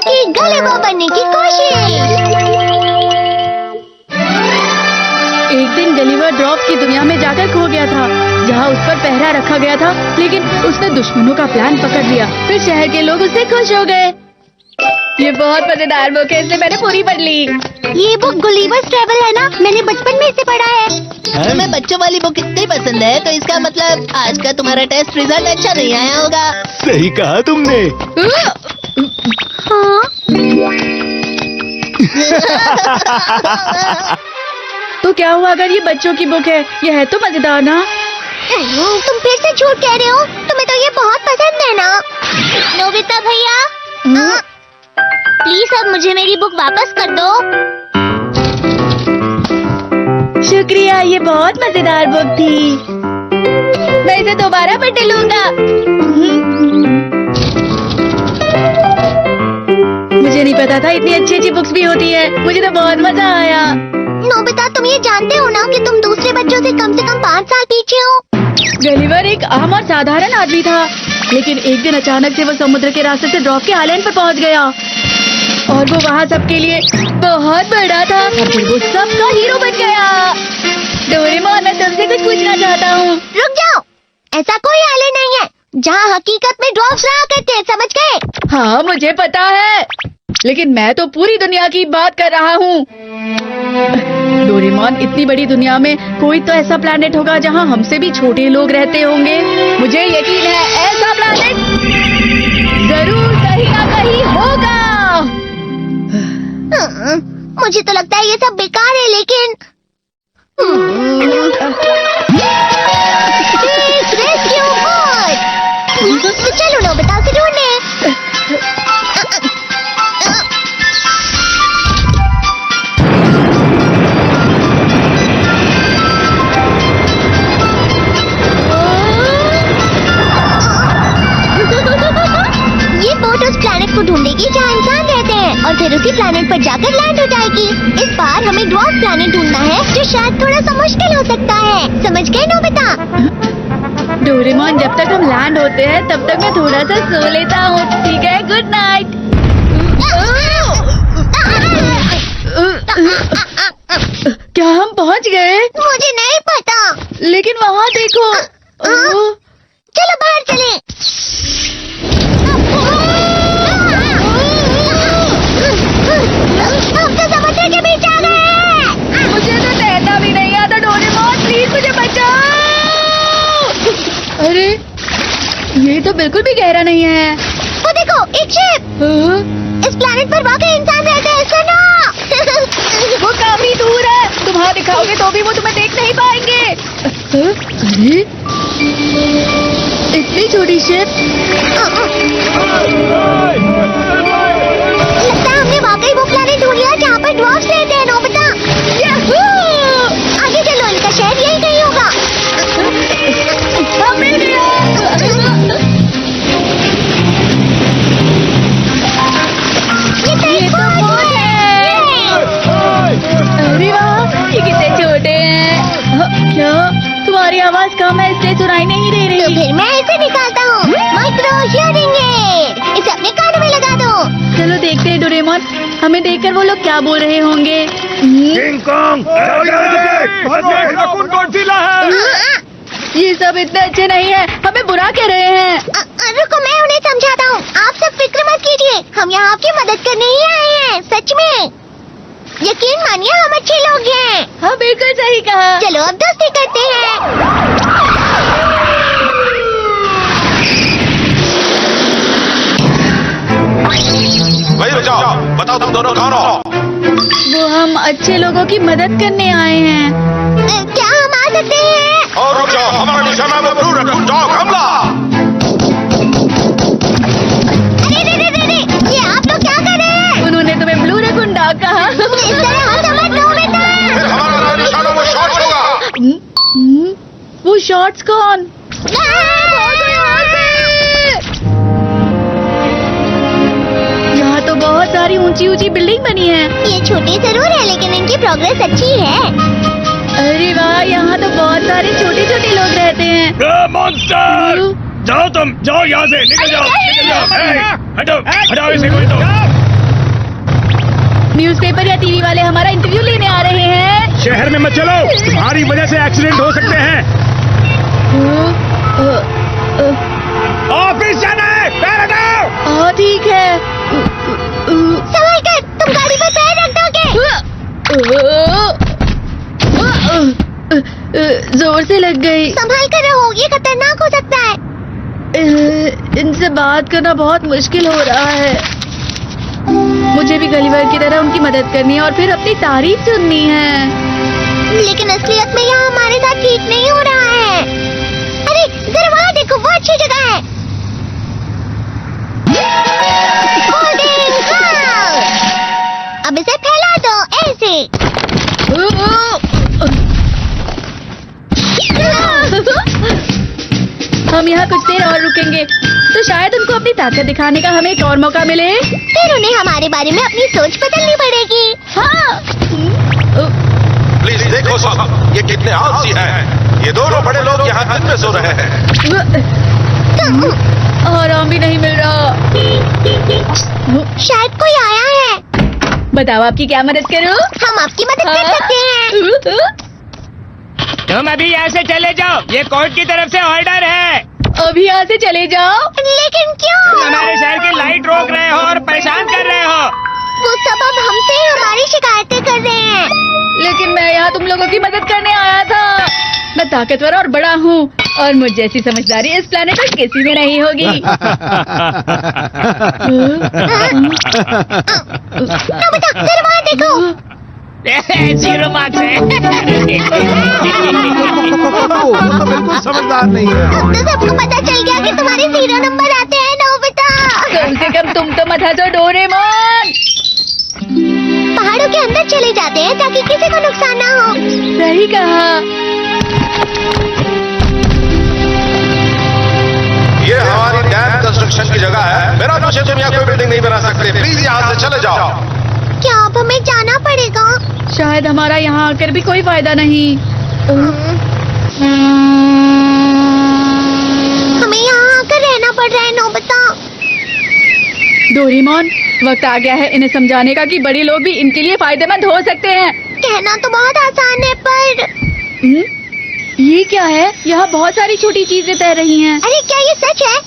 की गलेबा बनने की कोशिश। एक दिन गलीवर ड्रॉप्स की दुनिया में जाकर खो गया था, जहाँ उस पर पहरा रखा गया था, लेकिन उसने दुश्मनों का प्लान पकड़ लिया। फिर शहर के लोग उससे खुश हो गए। ये बहुत मजेदार बुक है, इसलिए मैंने पूरी पढ़ ली। ये बुक गुलिवर्स ट्रेवल है ना, मैंने बचपन में इसे पढ़ा है। तुम्हें बच्चों वाली बुक इतनी पसंद है तो इसका मतलब आज का तुम्हारा टेस्ट रिजल्ट अच्छा नहीं आया होगा। सही कहा तुमने। हाँ? तो क्या हुआ अगर ये बच्चों की बुक है? ये है तो मजेदार ना। तुम फिर से झूठ कह रहे हो, तुम्हें तो ये बहुत पसंद है ना। नोबिता भैया, प्लीज अब मुझे मेरी बुक वापस कर दो। शुक्रिया, ये बहुत मजेदार बुक थी। मैं इसे दोबारा पढ़ लूंगा। मुझे नहीं पता था इतनी अच्छी अच्छी बुक्स भी होती है। मुझे तो बहुत मजा आया। नोबिता, तुम ये जानते हो ना कि तुम दूसरे बच्चों से कम 5 साल पीछे हो। गलिवर एक आम और साधारण आदमी था, लेकिन एक दिन अचानक से वो समुद्र के रास्ते से ड्रॉप के आइलैंड पर पहुंच गया और वो वहाँ सबके लिए बहुत बड़ा था और फिर वो सबका हीरो बन गया। डोरेमोन, मैं तुमसे कुछ पूछना चाहता हूँ। रुक जाओ, ऐसा कोई आइलैंड नहीं है जहाँ हकीकत में ड्रॉप्स रहा करते हैं, समझ गए? हाँ, मुझे पता है, लेकिन मैं तो पूरी दुनिया की बात कर रहा हूँ। डोरेमोन, इतनी बड़ी दुनिया में कोई तो ऐसा प्लैनेट होगा जहाँ हमसे भी छोटे लोग रहते होंगे। मुझे यकीन है ऐसा प्लैनेट जरूर कहीं ना कहीं होगा। मुझे तो लगता है ये सब बेकार है, लेकिन रेस्क्यू बोट। तो चलो नोबिता से ढूंढने। ये बोट उस प्लैनेट को ढूंढेगी जहाँ इंसान रहते हैं और फिर उसी प्लैनेट पर जाकर लैंड हो जाएगी। इस बार हमें ड्वार्फ प्लैनेट ढूंढना है, जो शायद थोड़ा सा मुश्किल हो सकता है। समझ गए नोबिता? डोरेमोन, जब तक हम लैंड होते हैं तब तक मैं थोड़ा सा सो लेता हूँ, ठीक है? Good night. क्या हम पहुँच गए? मुझे नहीं पता, लेकिन वहाँ देखो। चलो बाहर चलें। हम तो समुद्र के बीच आ गए। मुझे तो तैरना भी नहीं आता। डोरेमोन, प्लीज मुझे बचाओ। अरे, ये तो बिल्कुल भी गहरा नहीं है। वो देखो, एक शिप। इस प्लैनेट पर वाकई इंसान रहते हैं, सुनो। वो काफी दूर है, तुम हाथ दिखाओगे तो भी वो तुम्हें देख नहीं पाएंगे। अरे, इतनी छोटी शिप। लगता है हमने वाकई वो प्लैनेट ढूंढ लिया जहाँ पर ड्वार्फ्स रहते हैं। नोबिता, आगे चलो, इनका शहर यही कहीं होगा। हम मिल गए। ये तो बोट है। अरे वाह, ये कितने छोटे हैं। क्या तुम्हारी आवाज कम है इसलिए सुनाई नहीं दे तो रही? फिर मैं इसे निकालता हूँ, माइक्रो हियरिंग एड। इसे अपने कानों में लगा दो। चलो देखते हैं डोरेमोन, हमें देखकर वो लोग क्या बोल रहे होंगे। किंग कॉन्ग, गॉडजिला है। ये सब इतने अच्छे नहीं है, हमें बुरा कह रहे हैं। रुको, मैं उन्हें समझाता हूँ। आप सब फिक्र मत कीजिए, हम यहाँ आपकी मदद करने ही आए हैं। सच में, यकीन मानिए, हम अच्छे लोग हैं। हाँ, बिल्कुल सही कहा। चलो अब दोस्ती करते हैं। वही रुक जाओ, बताओ तुम दोनों कौन हो? वो हम अच्छे लोगों की मदद करने आए हैं। क्या हम आ सकते हैं? और रुक जाओ, हमारा निशाना वो ब्लू रैकून डॉग हमला। अरे, ये आप लोग क्या कर रहे हैं? उन्होंने तुम्हें ब्लू रैकून डॉग कहा। इस तरह हाथ मत लो बेटा। फिर हमारा निशाना वो शॉट्स होगा। वो शॉट्स कौन? यहाँ तो बहुत सारी ऊंची ऊंची बिल्डिंग बनी है। ये छोटी जरूर है, लेकिन इनकी प्रोग्रेस अच्छी है। अरे वाह, यहाँ तो बहुत सारे छोटे छोटे लोग रहते हैं। मॉन्स्टर, जाओ तुम, जाओ यहाँ से, निकल जाओ, निकल जाओ। हटो, हटाओ इसे कोई तो। न्यूज़पेपर या टीवी वाले हमारा इंटरव्यू लेने आ रहे हैं। शहर में मत चलो, तुम्हारी वजह से एक्सीडेंट हो सकते हैं। ऑफिस जाना है, पैर हटाओ। हाँ ठीक है। संभाल कर, तुम गाड़ी पर पैर रख दोगे। जोर से लग गई। संभाल कर रहो, ये खतरनाक हो सकता है। इनसे बात करना बहुत मुश्किल हो रहा है। मुझे भी गलीवर की तरह उनकी मदद करनी है और फिर अपनी तारीफ सुननी है। लेकिन असलियत में यहाँ हमारे साथ ठीक नहीं हो रहा है। अरे जरा वहाँ देखो, वो अच्छी जगह है। Holding house. अब इसे फैला दो ऐसे। हम यहाँ कुछ देर और रुकेंगे तो शायद उनको अपनी ताकत दिखाने का हमें एक और मौका मिले। फिर उन्हें हमारे बारे में अपनी सोच बदलनी पड़ेगी। हाँ। प्लीज देखो सब, ये कितने आलसी हैं। ये दोनों बड़े लोग यहाँ दिन में सो रहे हैं। आराम भी नहीं मिल रहा। शायद कोई आया है। बताओ आपकी क्या मदद करूं? हम आपकी मदद कर सकते हैं। तुम अभी यहाँ से चले जाओ, ये कोर्ट की तरफ से ऑर्डर है। अभी यहाँ से चले जाओ। लेकिन क्यों? तुम हमारे शहर की लाइट रोक रहे हो और परेशान कर रहे हो। वो सब अब हमसे हमारी शिकायतें कर रहे हैं। लेकिन मैं यहाँ तुम लोगों की मदद करने आया था। मैं ताकतवर और बड़ा हूँ और मुझ जैसी समझदारी इस प्लेनेट पर किसी में नहीं होगी। नोबिता, जरा वहाँ देखो। 0 मार्क्स है। बिल्कुल समझदार नहीं है। अब तो सबको पता चल गया कि तुम्हारे 0 नंबर आते हैं नोबिता। कम से कम तुम तो मत हंसो डोरेमोन। पहाड़ों के अंदर चले जाते हैं ताकि किसी को नुकसान ना हो। सही कहा। ये हमारी डैम कंस्ट्रक्शन की जगह है। मेरा पूछे तुम यहाँ कोई बिल्डिंग नहीं बना सकते। प्लीज यहाँ से चले जाओ। क्या अब हमें जाना पड़ेगा? शायद हमारा यहाँ आकर भी कोई फायदा नहीं। हमें यहाँ आकर रहना पड़ रहा है नोबिता। डोरेमोन, वक्त आ गया है इन्हें समझाने का कि बड़े लोग भी इनके लिए फायदेमंद हो सकते हैं। कहना तो बहुत आसान है पर ये क्या है? यहाँ बहुत सारी छोटी चीजें तैर रही हैं। अरे क्या ये सच है?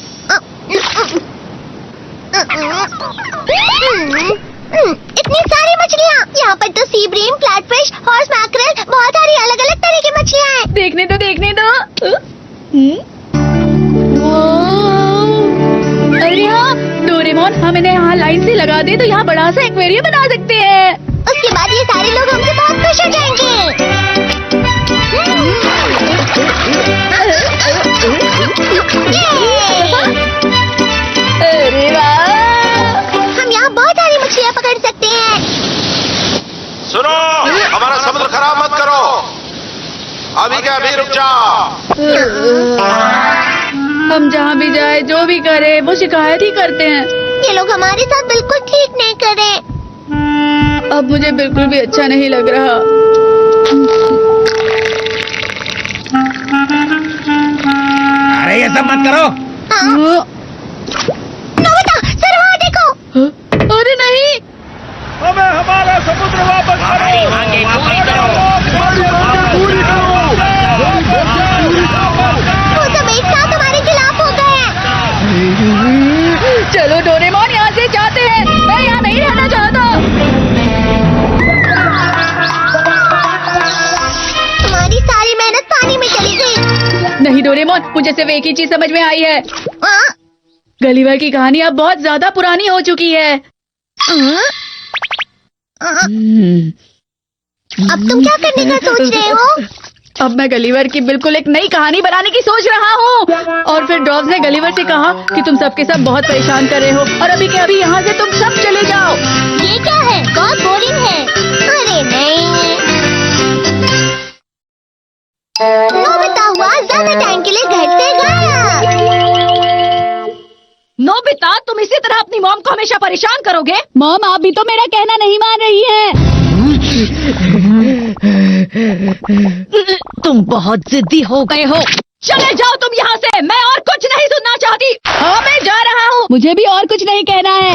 इतनी सारी मछलियाँ। यहाँ पर तो सी ब्रीम, फ्लैटफिश, हॉर्स मैकरेल, बहुत सारी अलग अलग तरह की मछलियाँ हैं। देखने दो, देखने दो। अरे हाँ डोरेमोन, हम इन्हें यहाँ लाइन से लगा दे तो यहाँ बड़ा सा एक्वेरियम बना सकते हैं। उसके बाद ये सारे लोग हमसे बहुत खुश हो जाएंगे। अरे वाह, हम यहाँ बहुत सारी मछलियाँ पकड़ सकते हैं। सुनो, हमारा समुद्र खराब मत करो। अभी क्या, अभी रुक जाओ। हम जहाँ भी जाए, जो भी करे, वो शिकायत ही करते हैं। ये लोग हमारे साथ बिल्कुल ठीक नहीं कर रहे। अब मुझे बिल्कुल भी अच्छा नहीं लग रहा। अरे ये सब मत करो। हाँ? नोबिता, सर वहाँ देखो। अरे नहीं, हमें हमारा समुद्र वापस वो सब एक साथ हमारे खिलाफ हो गए हैं। चलो डोरेमोन, यहाँ से जाते हैं। मैं यहाँ नहीं रहना चाहता। हमारी सारी मेहनत पानी में चली गई। नहीं डोरेमोन, मुझे सिर्फ एक ही चीज समझ में आई है। हाँ? गलीवर की कहानी अब बहुत ज्यादा पुरानी हो चुकी है। अब तुम क्या करने का सोच रहे हो? अब मैं गलीवर की बिल्कुल एक नई कहानी बनाने की सोच रहा हूँ। और फिर ड्रॉप्स ने गलीवर से कहा कि तुम सबके सब बहुत परेशान कर रहे हो और अभी के अभी यहाँ से तुम सब चले जाओ। ये क्या है? बहुत बोरिंग है। अरे नहीं, नोबिता हुआ ज्यादा टाइम के लिए घर से गायब। नोबिता, तुम इसी तरह अपनी मॉम को हमेशा परेशान करोगे? मॉम, आप भी तो मेरा कहना नहीं मान रही हैं। तुम बहुत जिद्दी हो गए हो। चले जाओ तुम यहाँ से, मैं और कुछ नहीं सुनना चाहती। हाँ, मैं जा रहा हूँ। मुझे भी और कुछ नहीं कहना है।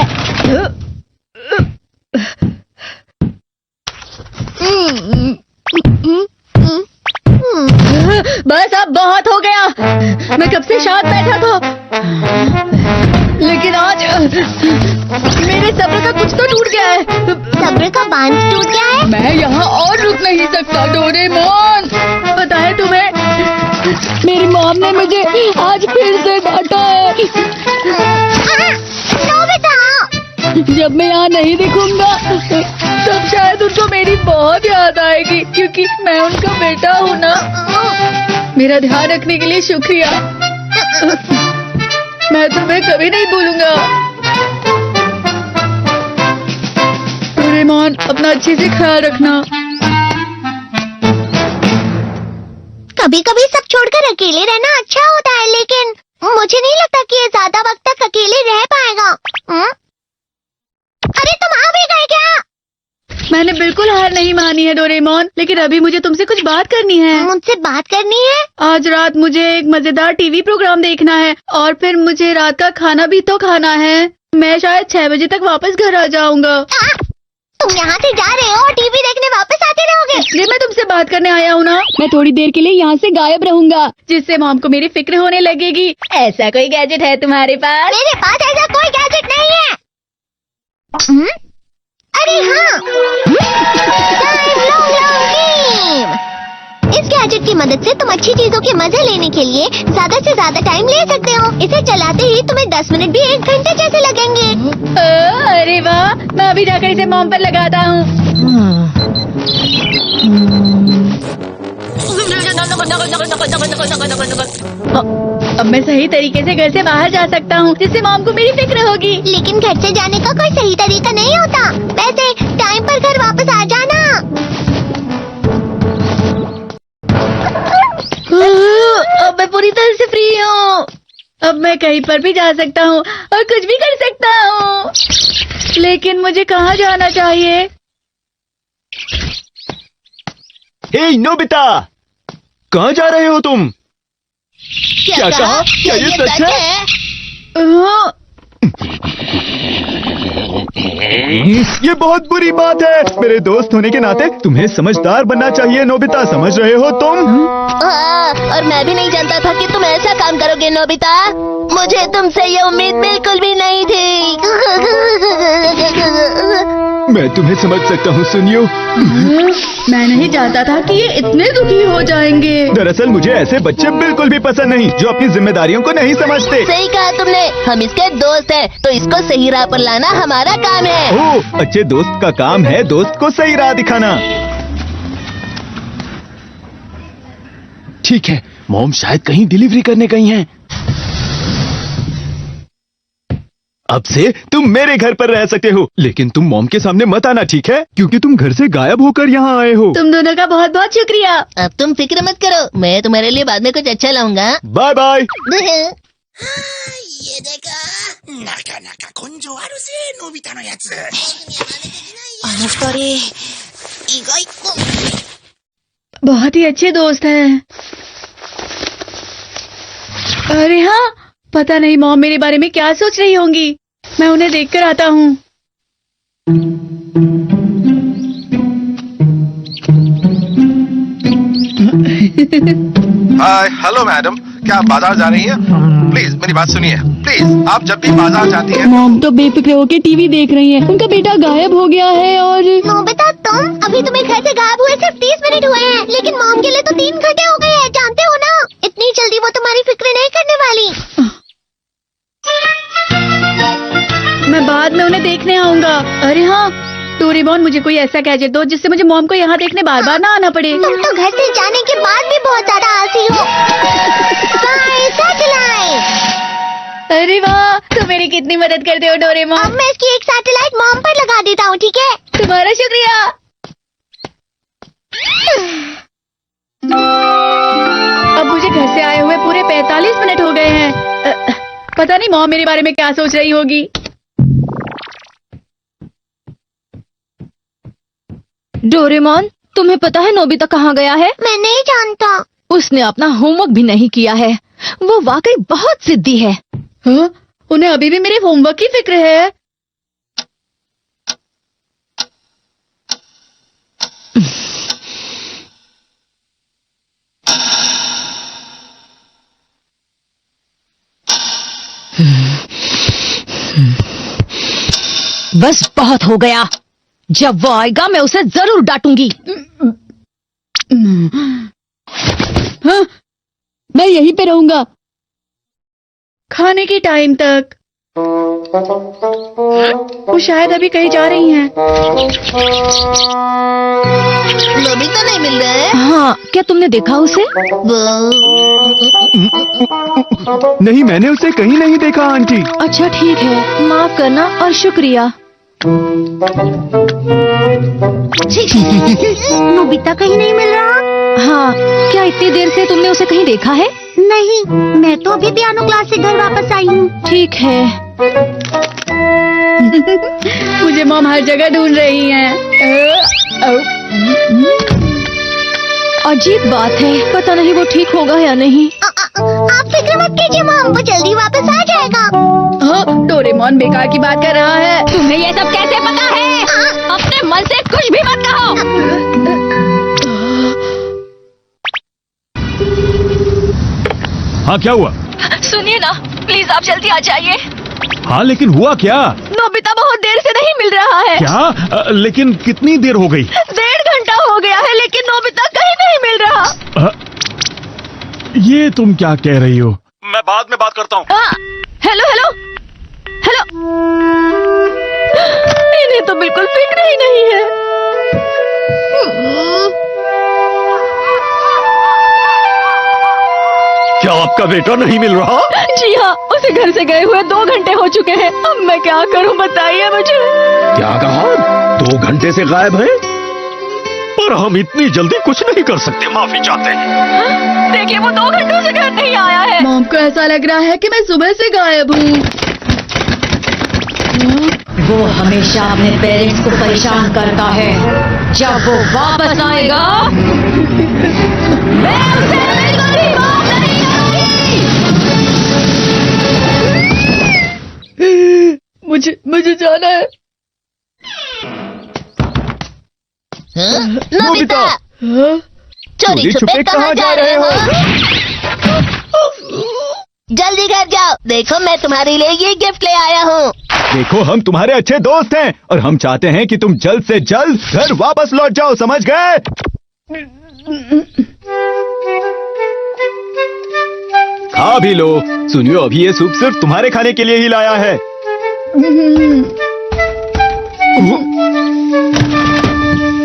बहुत हो गया। मैं कब से शांत बैठा था, लेकिन आज मेरे सब्र का कुछ तो टूट गया है। सब्र का बांध टूट गया है। मैं यहाँ और रुक नहीं सकता डोरेमोन। पता है तुम्हें, मेरी मॉम ने मुझे आज फिर से डांटा है। नोबिता! जब मैं यहाँ नहीं दिखूंगा तब शायद उनको मेरी बहुत याद आएगी, क्योंकि मैं उनका बेटा हूँ ना। मेरा ध्यान रखने के लिए शुक्रिया। मैं तुम्हें कभी नहीं भूलूंगा। डोरेमोन, अपना अच्छे से ख्याल रखना। कभी कभी सब छोड़कर अकेले रहना अच्छा होता है, लेकिन मुझे नहीं लगता कि ये ज्यादा वक्त तक अकेले रह पाएगा। अरे तुम आ भी गए क्या? मैंने बिल्कुल हार नहीं मानी है डोरेमोन, लेकिन अभी मुझे तुमसे कुछ बात करनी है। मुझसे बात करनी है? आज रात मुझे एक मजेदार टीवी प्रोग्राम देखना है, और फिर मुझे रात का खाना भी तो खाना है। मैं शायद 6 बजे तक वापस घर आ जाऊंगा। तुम यहाँ से जा रहे हो और टीवी देखने वापस आते रहोगे? इसलिए मैं तुमसे बात करने आया हूँ ना। मैं थोड़ी देर के लिए यहाँ से गायब रहूंगा, जिससे मॉम को मेरी फिक्र होने लगेगी। ऐसा कोई गैजेट है तुम्हारे पास? मेरे पास ऐसा कोई गैजेट नहीं है। अरे हाँ, टाइम लॉन्ग लॉन्ग गेम। इस गैजेट की मदद से तुम अच्छी चीजों के मजे लेने के लिए ज्यादा से ज्यादा टाइम ले सकते हो। इसे चलाते ही तुम्हें 10 मिनट भी 1 घंटे जैसे लगेंगे। अरे वाह, मैं अभी जाकर इसे मॉम पर लगाता हूँ। अब मैं सही तरीके से घर से बाहर जा सकता हूँ, जिससे मॉम को मेरी फिक्र होगी। लेकिन घर से जाने का कोई सही तरीका नहीं होता। वैसे टाइम पर घर वापस आ जाना। अब मैं पूरी तरह से फ्री हूँ। अब मैं कहीं पर भी जा सकता हूँ और कुछ भी कर सकता हूँ। लेकिन मुझे कहाँ जाना चाहिए? हे नोबिता, कहाँ जा रहे हो तुम? क्या कहा? क्या ये सच है? हाँ, ये बहुत बुरी बात है। मेरे दोस्त होने के नाते तुम्हें समझदार बनना चाहिए नोबिता, समझ रहे हो तुम? और मैं भी नहीं जानता था कि तुम ऐसा काम करोगे नोबिता। मुझे तुमसे ये उम्मीद बिल्कुल भी नहीं थी। मैं तुम्हें समझ सकता हूँ सुनियो। मैं नहीं चाहता था कि ये इतने दुखी हो जाएंगे। दरअसल मुझे ऐसे बच्चे बिल्कुल भी पसंद नहीं जो अपनी जिम्मेदारियों को नहीं समझते। सही कहा तुमने, हम इसके दोस्त हैं, तो इसको सही राह पर लाना हमारा काम है। ओह, अच्छे दोस्त का काम है दोस्त को सही राह दिखाना। ठीक है, मॉम शायद कहीं डिलीवरी करने गई हैं। अब से तुम मेरे घर पर रह सकते हो, लेकिन तुम मॉम के सामने मत आना, ठीक है? क्योंकि तुम घर से गायब होकर यहाँ आए हो। तुम दोनों का बहुत बहुत शुक्रिया। अब तुम फिक्र मत करो, मैं तुम्हारे लिए बाद में कुछ अच्छा लाऊंगा। Bye bye. 家でかなかなか根性あるぜ、のび太のやつ。あの二人、意外と。 बहुत ही अच्छे दोस्त हैं। अरे हाँ, पता नहीं मॉम मेरे बारे में क्या सोच रही होंगी। मैं उन्हें देखकर आता हूँ। हाय, हेलो मैडम, क्या आप बाजार जा रही हैं? प्लीज मेरी बात सुनिए। प्लीज, आप जब भी बाजार जाती हैं। मॉम तो बेफिक्र होकर टीवी देख रही हैं। उनका बेटा गायब हो गया है और नोबिता, तुम अभी तुम्हें घर से गायब हुए सिर्फ 30 मिनट हुए हैं, लेकिन मॉम के लिए तो 3 घंटे हो गए हैं, जानते हो ना? इतनी जल्दी वो तुम्हारी फिक्र नहीं करने वाली। मैं बाद में उन्हें देखने आऊंगा। अरे हाँ, डोरेमोन, मुझे कोई ऐसा गैजेट दो जिससे मुझे मॉम को यहाँ देखने बार बार ना आना पड़े। तुम तो घर से जाने के बाद भी बहुत ज्यादा आलसी हो। सैटेलाइट। अरे वाह, तुम मेरी कितनी मदद करते हो डोरेमोन। अब मैं इसकी एक सैटेलाइट मॉम पर लगा देता हूँ, ठीक है? तुम्हारा शुक्रिया। अब मुझे घर से आए हुए पूरे 45 मिनट हो गए हैं। पता नहीं मॉम मेरे बारे में क्या सोच रही होगी। डोरेमोन, तुम्हें पता है नोबिता कहाँ गया है? मैं नहीं जानता। उसने अपना होमवर्क भी नहीं किया है। वो वाकई बहुत जिद्दी है। हाँ? उन्हें अभी भी मेरे होमवर्क की फिक्र है। बस बहुत हो गया। जब वो आएगा मैं उसे जरूर डांटूंगी। हाँ, मैं यहीं पे रहूंगा खाने के टाइम तक। वो शायद अभी कहीं जा रही हैं। नोबिता नहीं मिल रहा है। हाँ, क्या तुमने देखा उसे? नहीं, मैंने उसे कहीं नहीं देखा आंटी। अच्छा ठीक है, माफ करना और शुक्रिया। नोबिता कहीं नहीं मिल रहा। हाँ, क्या इतनी देर से तुमने उसे कहीं देखा है? नहीं, मैं तो अभी पियानो क्लास से घर वापस आई हूँ। ठीक है। मुझे मॉम हर जगह ढूंढ रही हैं। अजीब बात है, पता नहीं वो ठीक होगा या नहीं। आप फिक्र मत कीजिए मॉम, वो जल्दी वापस आ जाएगा। हाँ, डोरेमोन बेकार की बात कर रहा है। तुम्हें ये सब कैसे पता है? अपने मन से कुछ भी मत कहो। हाँ, क्या हुआ? सुनिए ना, प्लीज आप जल्दी आ जाइए। हाँ, लेकिन हुआ क्या? नोबिता बहुत देर से नहीं मिल रहा है। क्या? लेकिन कितनी देर हो गई? 1.5 घंटा हो गया है, लेकिन नोबिता कहीं नहीं मिल रहा। ये तुम क्या कह रही हो? मैं बाद में बात करता हूँ। Hello hello hello. इन्हें तो बिल्कुल फिक्र ही नहीं है। क्या आपका बेटा नहीं मिल रहा? जी हाँ, उसे घर से गए हुए 2 घंटे हो चुके हैं। अब मैं क्या करूं, बताइए मुझे। क्या कहा? 2 घंटे से गायब है? पर हम इतनी जल्दी कुछ नहीं कर सकते, माफी चाहते हैं। देखिए, वो 2 घंटों से घर नहीं आया है। मॉम को ऐसा लग रहा है कि मैं सुबह से गायब हूँ। वो हमेशा अपने पेरेंट्स को परेशान करता है। जब वो वापस आएगा मैं उसे बिल्कुल भी माफ नहीं करूंगी। मुझे जाना है। नोबिता, हाँ? चोरी छुपे कहाँ जा रहे हो? जल्दी घर जाओ। देखो, मैं तुम्हारे लिए ये गिफ्ट ले आया हूँ। देखो, हम तुम्हारे अच्छे दोस्त हैं और हम चाहते हैं कि तुम जल्द से जल्द घर वापस लौट जाओ, समझ गए? खा भी लो। सुनियो, अभी ये सूप सिर्फ तुम्हारे खाने के लिए ही लाया है।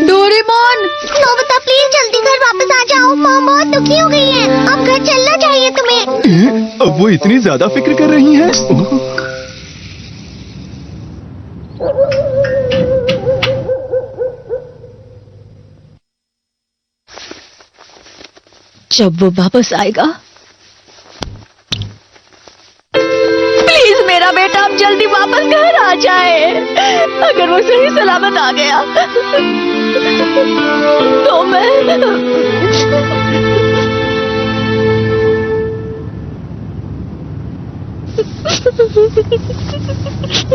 डोरेमोन, नोबिता प्लीज जल्दी घर वापस आ जाओ। मॉम बहुत दुखी हो गई है। अब घर चलना चाहिए तुम्हें। अब वो इतनी ज्यादा फिक्र कर रही हैं। जब वो वापस आएगा, प्लीज मेरा बेटा अब जल्दी वापस घर आ जाए। अगर वो सही सलामत आ गया तो मैं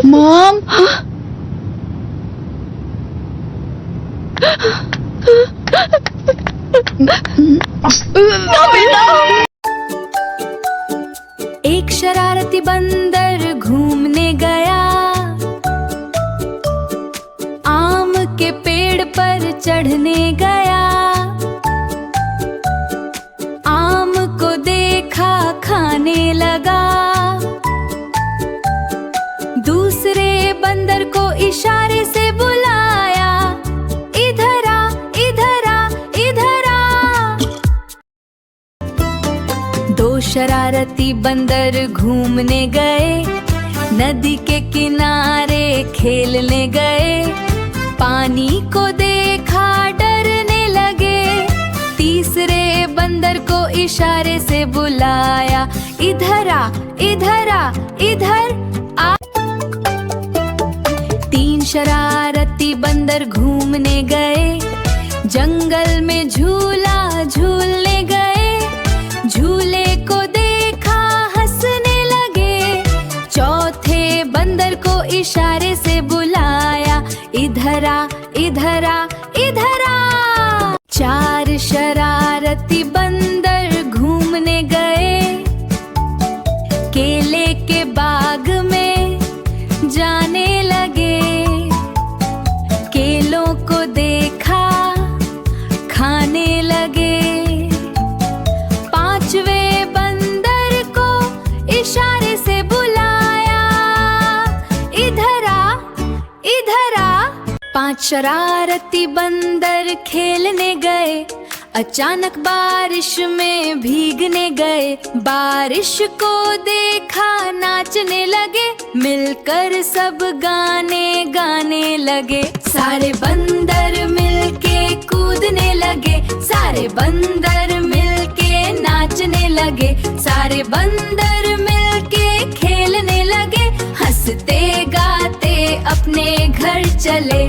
मॉम। एक शरारती बंदर घूमने गया, आम के पेड़ पर चढ़ने गया। आम को देखा, खाने लगा। दूसरे बंदर को इशारे से बुलाया, इधर आ, इधर आ, इधर आ। 2 शरारती बंदर घूमने गए, नदी के किनारे खेलने गए। पानी को देखा, डरने लगे। तीसरे बंदर को इशारे से बुलाया, इधर आ, इधर आ, इधर आ। 3 शरारती बंदर घूमने गए, जंगल में झूला झूलने गए। झूले को देखा, हंसने लगे। चौथे बंदर को इशारे से बुलाया, इधर आ, इधर आ, इधर आ। 4 शरारती बंदर घूमने गए, केले के बाग में जाने लगे। 5 शरारती बंदर खेलने गए, अचानक बारिश में भीगने गए। बारिश को देखा नाचने लगे, मिलकर सब गाने गाने लगे। सारे बंदर मिलके कूदने लगे, सारे बंदर मिलके नाचने लगे, सारे बंदर मिलके खेलने लगे। हंसते गाते अपने घर चले।